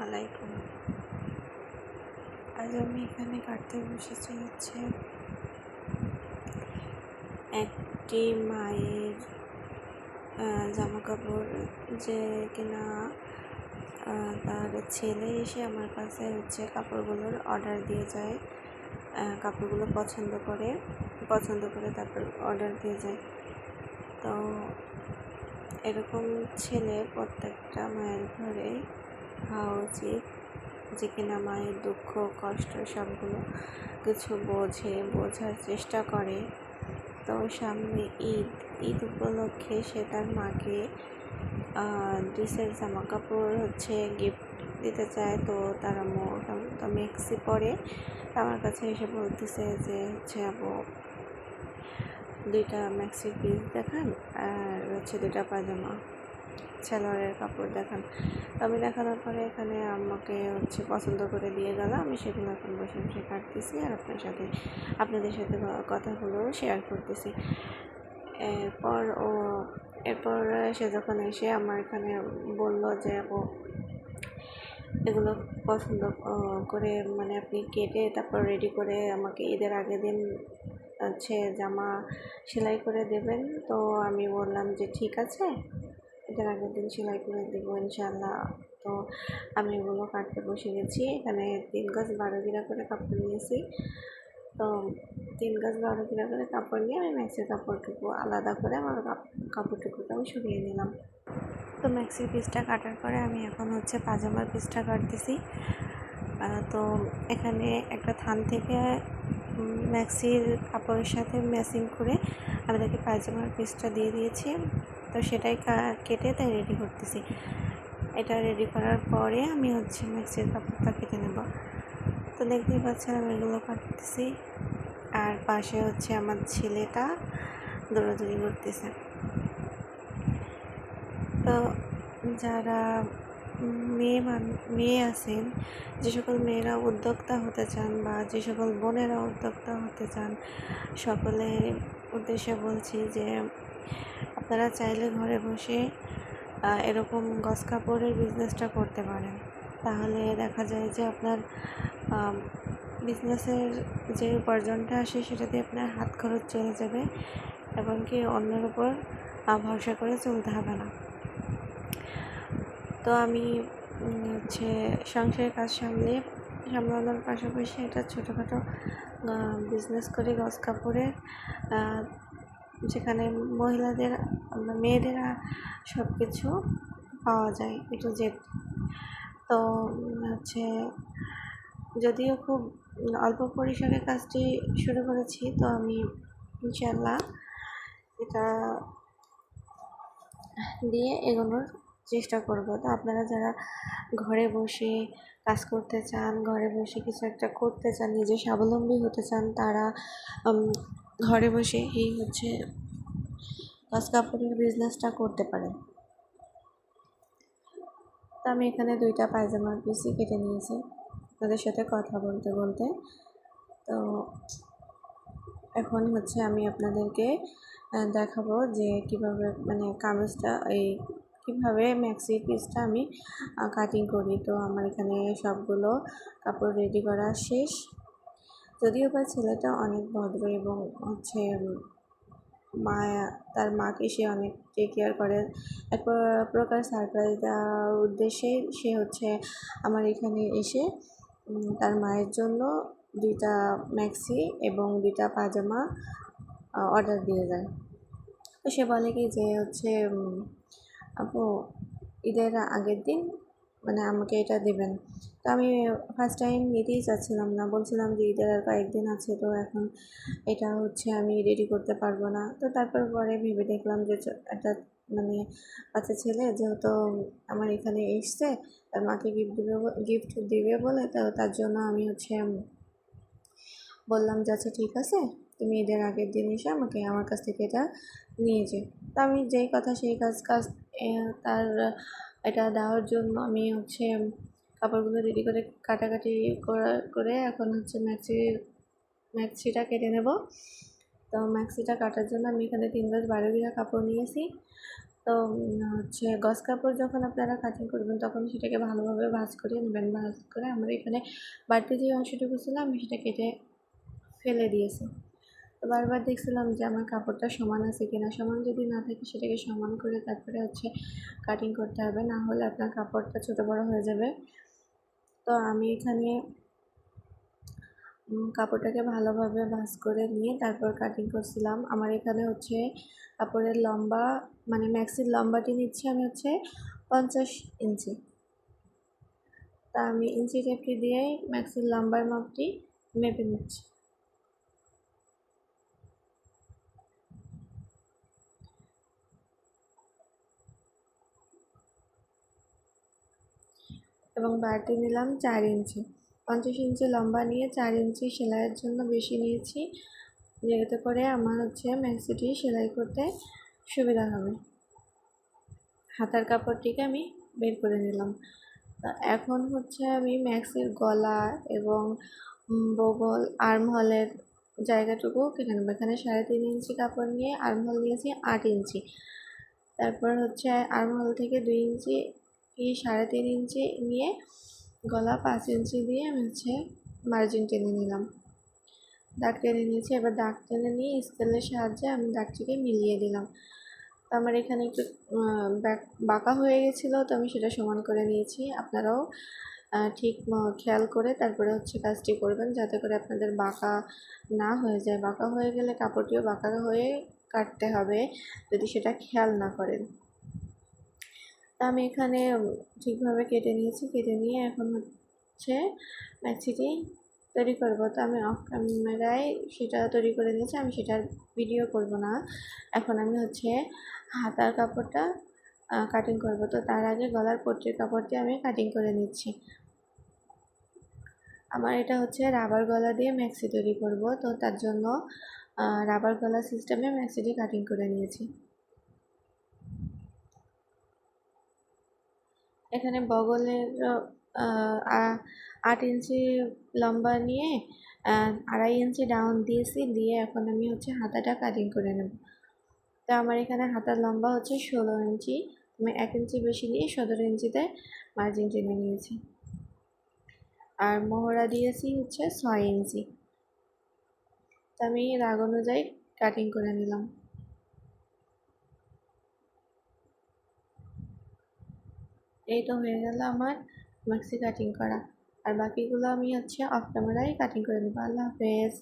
আলাইকুম। আজ আমি এখানে কাটতে বসেছি একটি মায়ের জামা কাপড়, যে কিনা তার ছেলে এসে আমার কাছে কাপড়গুলোর অর্ডার দিয়ে যায়। কাপড়গুলো পছন্দ করে তারপর অর্ডার দিয়ে যায়। তো এরকম ছেলে প্রত্যেকটা মায়ের ঘরে হওয়া উচিত, যে কিনা মায়ের দুঃখ কষ্ট সবগুলো কিছু বোঝার চেষ্টা করে। তো সামনে ঈদ উপলক্ষে সে তার মাকে ড্রেসের জামা কাপড় গিফট দিতে চায়। তো তারা মোটামুটি মেক্সি পরে আমার কাছে এসে বলতেছে যে আপু, 2টা ম্যাক্সির পিস দেখান আর 2টা পাজামা সালোয়ারের কাপড় দেখান। তো আমি দেখানোর পরে এখানে আমাকে পছন্দ করে দিয়ে গেল। আমি সেগুলো এখন বসে কাটতেছি আর আপনাদের সাথে কথাগুলো শেয়ার করতেছি। এরপর সে যখন এসে আমার এখানে বলল যে আপু, এগুলো পছন্দ করে আপনি কেটে তারপর রেডি করে আমাকে ঈদের আগের দিন জামা সেলাই করে দেবেন। তো আমি বললাম যে ঠিক আছে, ঈদের আগের দিন সেলাই করে দেবো ইনশাল্লাহ। তো আমি এগুলো কাটতে বসে গেছি। এখানে 3 গজ 12 গিরা করে কাপড় নিয়েছি। তো 3 গজ 12 গিরা করে কাপড় নিয়ে আমি ম্যাক্সির কাপড়টুকু আলাদা করে আমার কাপড়টুকুকে আমি সরিয়ে নিলাম। তো ম্যাক্সির পিসটা কাটার পরে আমি এখন পাজামার পিসটা কাটতেছি। তো এখানে একটা থান থেকে ম্যাক্সির কাপড়ের সাথে ম্যাচিং করে আমি তাকে পায়জামার পিসটা দিয়ে দিয়েছি। তো সেটাই কেটে তাই রেডি করতেছি। এটা রেডি করার পরে আমি ম্যাক্সির কাপড়টা কেটে নেব। তো দেখতেই পাচ্ছেন আমি এগুলো কাটতেছি, আর পাশে আমার ছেলেটা দৌড়াদৌড়ি করতেছে। তো যারা মেয়ে আছেন, যে সকল মেয়েরা উদ্যোক্তা হতে চান বা যে সকল বোনেরা উদ্যোক্তা হতে চান, সকলের উদ্দেশ্যে বলছি যে আপনারা চাইলে ঘরে বসে এরকম গজ কাপড়ের বিজনেসটা করতে পারেন। তাহলে দেখা যায় যে আপনার বিজনেসের যে উপার্জনটা আসে সেটাতে আপনার হাত খরচ চলে যাবে এবং কি অন্যের উপর ভরসা করে চলতে হবে না। তো আমি সংসারের কাজ সামলানোর পাশাপাশি একটা ছোটোখাটো বিজনেস করি গজ কাপড়ের, যেখানে মেয়েদের সব কিছু পাওয়া যায় A to Z। তো যদিও খুব অল্প পরিসরে কাজটি শুরু করেছি, তো আমি ইনশাল্লাহ এটা দিয়ে এগোনোর চেষ্টা করব। তো আপনারা যারা ঘরে বসে কাজ করতে চান, ঘরে বসে কিছু একটা করতে চান, নিজে স্বাবলম্বী হতে চান, তারা ঘরে বসে এই গজ কাপড়ের বিজনেসটা করতে পারেন। তো আমি এখানে 2টা পায়জামার পিসই কেটে নিয়েছি তাদের সাথে কথা বলতে বলতে। তো এখন আমি আপনাদেরকে দেখাবো যে কিভাবে কামিজটা কিভাবে ম্যাক্সির পিসটা আমি কাটিং করি। তো আমার এখানে সবগুলো কাপড় রেডি করা শেষ। যদিও বা ছেলেটা অনেক ভদ্র এবং তার মাকে সে অনেক টেক কেয়ার করে। এক প্রকার সারপ্রাইজ দেওয়ার উদ্দেশ্যে সে আমার এখানে এসে তার মায়ের জন্য 2টা ম্যাক্সি এবং 2টা পাজামা অর্ডার দিয়ে যায়। তো সে বলে কি যে আপু, ঈদের আগের দিন আমাকে এটা দেবেন। তো আমি ফার্স্ট টাইম নিতেই চাচ্ছিলাম না, বলছিলাম যে ঈদের আর কয়েকদিন আছে, তো এখন এটা আমি রেডি করতে পারবো না। তো তারপর পরে ভেবে দেখলাম যে একটা বাচ্চা ছেলে যেহেতু আমার এখানে এসছে, তার মাকে গিফট দিবে বলে, তো তার জন্য আমি বললাম যে আচ্ছা ঠিক আছে, তুমি ঈদের আগের দিন এসে আমার কাছ থেকে এটা নিয়ে যে। তো আমি যেই কথা সেই কাজ তার এটা দেওয়ার জন্য আমি কাপড়গুলো রেডি করে কাটাকাটি করে এখন ম্যাক্সিটা কেটে নেব। তো ম্যাক্সিটা কাটার জন্য আমি এখানে 3 গজ 12 গিরা কাপড় নিয়েছি। তো হচ্ছে গজ কাপড় যখন আপনারা কাটিং করবেন তখন সেটাকে ভালোভাবে ভাঁজ করে নেবেন। ভাঁজ করে আমার এখানে বাড়তি যে অংশটুকু ছিল আমি সেটা কেটে ফেলে দিয়েছি। তো বারবার দেখছিলাম যে আমার কাপড়টা সমান আছে কিনা। সমান যদি না থাকে সেটাকে সমান করে তারপরে হচ্ছে কাটিং করতে হবে, না হলে আপনার কাপড়টা ছোটো বড়ো হয়ে যাবে। তো আমি এখানে কাপড়টাকে ভালোভাবে ভাঁজ করে নিয়ে তারপর কাটিং করছিলাম। আমার এখানে হচ্ছে কাপড়ের লম্বা মানে ম্যাক্সির লম্বাটি নিচ্ছি আমি হচ্ছে 50 ইঞ্চি। তা আমি ইঞ্চি টেপটি দিয়েই ম্যাক্সির লম্বার মাপটি মেপে নিচ্ছি। এবং বাড়তি নিলাম 4 ইঞ্চি। 50 ইঞ্চি লম্বা নিয়ে 4 ইঞ্চি সেলাইয়ের জন্য বেশি নিয়েছি, যেতে করে আমার হচ্ছে ম্যাক্সিটি সেলাই করতে সুবিধা হবে। হাতার কাপড়টিকে আমি বের করে নিলাম। এখন হচ্ছে আমি ম্যাক্সির গলা এবং বগল আর্মহলের জায়গাটুকু কেটে নেবো। এখানে 3.5 ইঞ্চি কাপড় নিয়ে আর্মহল নিয়েছি 8 ইঞ্চি। তারপর হচ্ছে আর্মহল থেকে 2 ইঞ্চি 3.5 ইঞ্চি নিয়ে গলা 5 ইঞ্চি দিয়ে আমি হচ্ছে মার্জিন টেনে নিলাম। দাগ টেনে নিয়েছি। এবার দাগ টেনে নিয়ে স্কেলের সাহায্যে আমি দাগটিকে মিলিয়ে দিলাম। আমার এখানে একটু বাঁকা হয়ে গেছিলো, তো আমি সেটা সমান করে নিয়েছি। আপনারাও ঠিক খেয়াল করে তারপরে হচ্ছে কাজটি করবেন, যাতে করে আপনাদের বাঁকা না হয়ে যায়। বাঁকা হয়ে গেলে কাপড়টিও বাঁকা হয়ে কাটতে হবে যদি সেটা খেয়াল না করেন। তা আমি এখানে ঠিকভাবে কেটে নিয়েছি। কেটে নিয়ে এখন হচ্ছে ম্যাক্সিটি তৈরি করব। তো আমি অফ ক্যামেরায় সেটা তৈরি করে নিয়েছি, আমি সেটার ভিডিও করব না। এখন আমি হচ্ছে হাতার কাপড়টা কাটিং করব। তো তার আগে গলার পট্টির কাপড়টি আমি কাটিং করে নিচ্ছি। আমার এটা হচ্ছে রাবার গলা দিয়ে ম্যাক্সি তৈরি করব, তো তার জন্য রাবার গলা সিস্টেমে ম্যাক্সিটি কাটিং করে নিয়েছি। এখানে বগলের 8 ইঞ্চি লম্বা নিয়ে 2.5 ইঞ্চি ডাউন দিয়েছি, দিয়ে এখন আমি হচ্ছে হাতাটা কাটিং করে নেব। তো আমার এখানে হাতার লম্বা হচ্ছে 16 ইঞ্চি। আমি 1 ইঞ্চি বেশি দিয়ে 17 ইঞ্চিতে মার্জিন টেনে নিয়েছি। আর মহড়া দিয়েছি হচ্ছে 6 ইঞ্চি। তো আমি দাগ অনুযায়ী কাটিং করে নিলাম। এই তো হয়ে গেল আমার ম্যাক্সি কাটিং করা। আর বাকিগুলো আমি হচ্ছে অফ ক্যামেরায় কাটিং করে নেবো। আল্লাহ হাফেজ।